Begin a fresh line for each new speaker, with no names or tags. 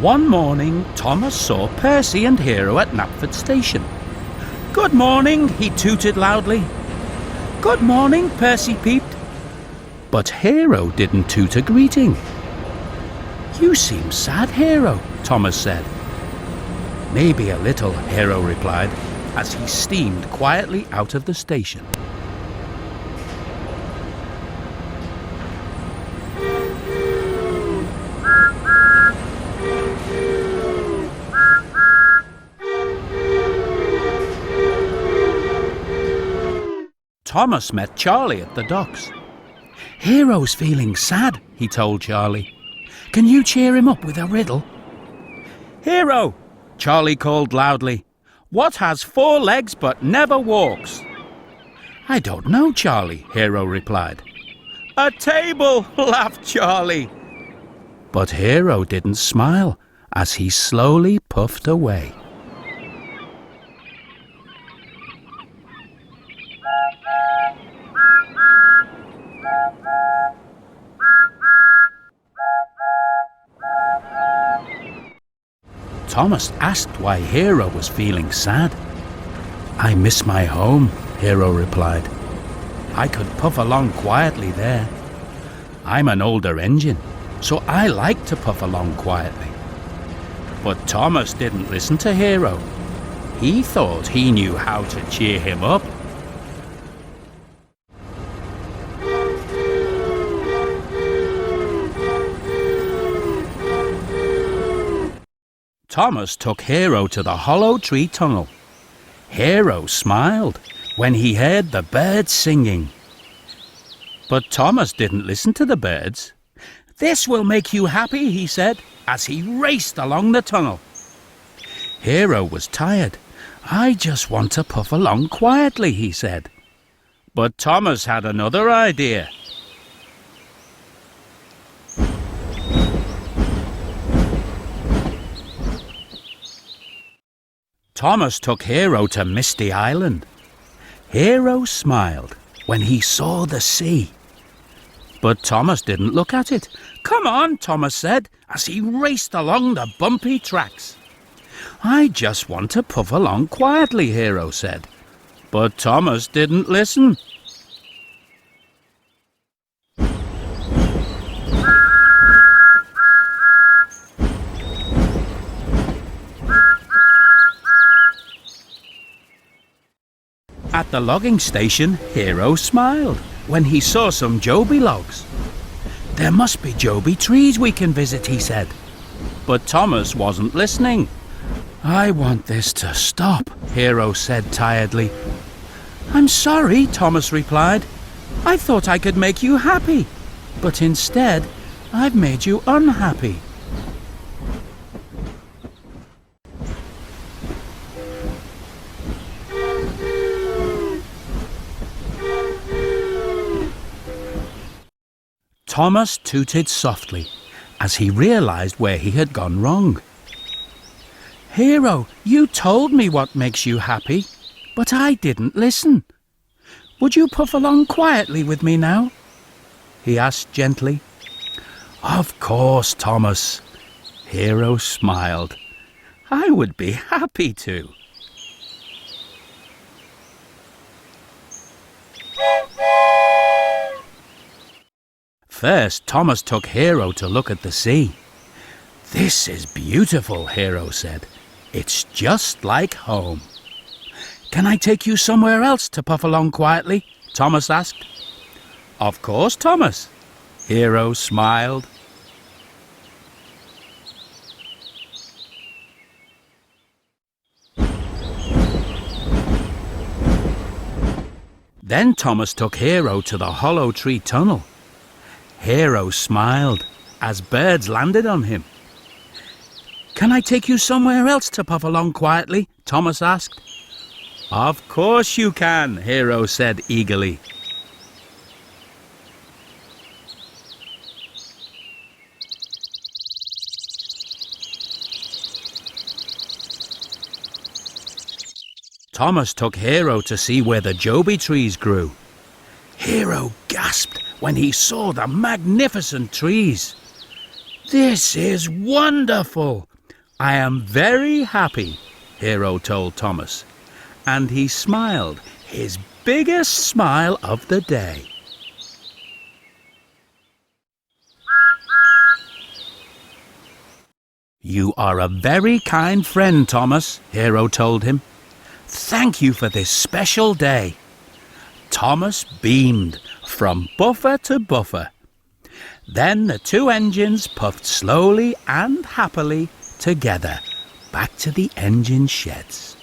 One morning, Thomas saw Percy and Hero at Knapford Station. "Good morning," he tooted loudly. "Good morning," Percy peeped. But Hero didn't toot a greeting. "You seem sad, Hero," Thomas said. "Maybe a little," Hero replied, as he steamed quietly out of the station. Thomas met Charlie at the docks. "Hero's feeling sad," he told Charlie. "Can you cheer him up with a riddle?" "Hero," Charlie called loudly, "what has 4 legs but never walks?" "I don't know, Charlie," Hero replied. "A table," laughed Charlie. But Hero didn't smile as he slowly puffed away. Thomas asked why Hero was feeling sad. "I miss my home," Hero replied. "I could puff along quietly there. I'm an older engine, so I like to puff along quietly." But Thomas didn't listen to Hero. He thought he knew how to cheer him up. Thomas took Hero to the hollow tree tunnel. Hero smiled when he heard the birds singing. But Thomas didn't listen to the birds. "This will make you happy," he said, as he raced along the tunnel. Hero was tired. "I just want to puff along quietly," he said. But Thomas had another idea. Thomas took Hero to Misty Island. Hero smiled when he saw the sea. But Thomas didn't look at it. "Come on," Thomas said, as he raced along the bumpy tracks. "I just want to puff along quietly," Hero said. But Thomas didn't listen. At the logging station, Hero smiled when he saw some Joby logs. "There must be Joby trees we can visit," he said. But Thomas wasn't listening. "I want this to stop," Hero said tiredly. "I'm sorry," Thomas replied. "I thought I could make you happy, but instead I've made you unhappy." Thomas tooted softly as he realized where he had gone wrong. "Hero, you told me what makes you happy, but I didn't listen. Would you puff along quietly with me now?" he asked gently. "Of course, Thomas." Hero smiled. "I would be happy to." First, Thomas took Hero to look at the sea. "This is beautiful," Hero said. "It's just like home." "Can I take you somewhere else to puff along quietly?" Thomas asked. "Of course, Thomas." Hero smiled. Then Thomas took Hero to the hollow tree tunnel. Hero smiled as birds landed on him. "Can I take you somewhere else to puff along quietly?" Thomas asked. "Of course you can," Hero said eagerly. Thomas took Hero to see where the joby trees grew. Hero gasped when he saw the magnificent trees. "This is wonderful! I am very happy," Hero told Thomas, and he smiled his biggest smile of the day. "You are a very kind friend, Thomas," Hero told him. "Thank you for this special day." Thomas beamed from buffer to buffer. Then the two engines puffed slowly and happily together back to the engine sheds.